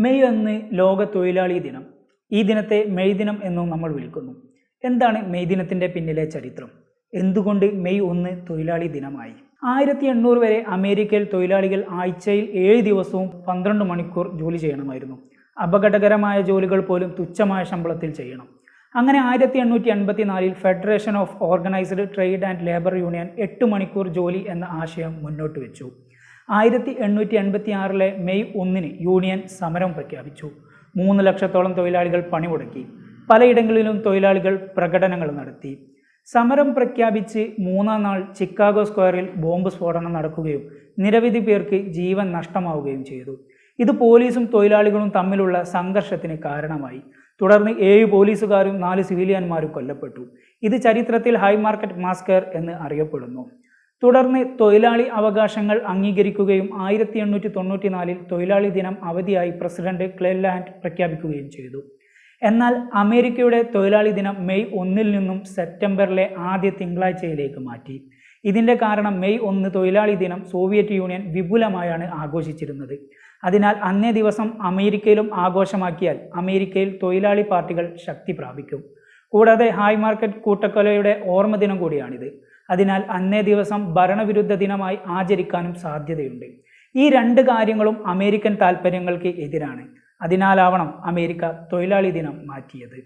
May 1 ലോക തൊഴിലാളി ദിനം. ഈ ദിനത്തെ മെയ് ദിനം എന്നും നമ്മൾ വിളിക്കുന്നു. എന്താണ് മെയ് ദിനത്തിൻ്റെ പിന്നിലെ ചരിത്രം? എന്തുകൊണ്ട് മെയ് 1 തൊഴിലാളി ദിനമായി? 1800 വരെ അമേരിക്കയിൽ തൊഴിലാളികൾ ആഴ്ചയിൽ 7 ദിവസവും 12 മണിക്കൂർ ജോലി ചെയ്യണമായിരുന്നു. അപകടകരമായ ജോലികൾ പോലും തുച്ഛമായ ശമ്പളത്തിൽ ചെയ്യണം. അങ്ങനെ 1884 federation of organised trade and labour union 8 മണിക്കൂർ ജോലി എന്ന ആശയം മുന്നോട്ട് വെച്ചു. 1886 മെയ് 1 യൂണിയൻ സമരം പ്രഖ്യാപിച്ചു. 3 ലക്ഷത്തോളം തൊഴിലാളികൾ പണിമുടക്കി. പലയിടങ്ങളിലും തൊഴിലാളികൾ പ്രകടനങ്ങൾ നടത്തി. സമരം പ്രഖ്യാപിച്ച് 3-ാം നാൾ ചിക്കാഗോ സ്ക്വയറിൽ ബോംബ് സ്ഫോടനം നടക്കുകയും നിരവധി പേർക്ക് ജീവൻ നഷ്ടമാവുകയും ചെയ്തു. ഇത് പോലീസും തൊഴിലാളികളും തമ്മിലുള്ള സംഘർഷത്തിന് കാരണമായി. തുടർന്ന് 7 പോലീസുകാരും 4 സിവിലിയന്മാരും കൊല്ലപ്പെട്ടു. ഇത് ചരിത്രത്തിൽ ഹൈ മാർക്കറ്റ് മാസ്കർ എന്ന് അറിയപ്പെടുന്നു. തുടർന്ന് തൊഴിലാളി അവകാശങ്ങൾ അംഗീകരിക്കുകയും 1894 തൊഴിലാളി ദിനം അവധിയായി പ്രസിഡന്റ് ക്ലെവ്ലാൻഡ് പ്രഖ്യാപിക്കുകയും ചെയ്തു. എന്നാൽ അമേരിക്കയുടെ തൊഴിലാളി ദിനം മെയ് 1 നിന്നും സെപ്റ്റംബറിലെ ആദ്യ തിങ്കളാഴ്ചയിലേക്ക് മാറ്റി. ഇതിൻ്റെ കാരണം മെയ് 1 തൊഴിലാളി ദിനം സോവിയറ്റ് യൂണിയൻ വിപുലമായാണ് ആഘോഷിച്ചിരുന്നത്. അതിനാൽ അന്നേ ദിവസം അമേരിക്കയിലും ആഘോഷമാക്കിയാൽ അമേരിക്കയിൽ തൊഴിലാളി പാർട്ടികൾ ശക്തി പ്രാപിക്കും. കൂടാതെ ഹൈ മാർക്കറ്റ് കൂട്ടക്കൊലയുടെ ഓർമ്മ ദിനം കൂടിയാണിത്. അതിനാൽ അന്നേ ദിവസം ഭരണവിരുദ്ധ ദിനമായി ആചരിക്കാനും സാധ്യതയുണ്ട്. ഈ 2 കാര്യങ്ങളും അമേരിക്കൻ താൽപ്പര്യങ്ങൾക്ക് എതിരാണ്. അതിനാലാവണം അമേരിക്ക തൊഴിലാളി ദിനം മാറ്റിയത്.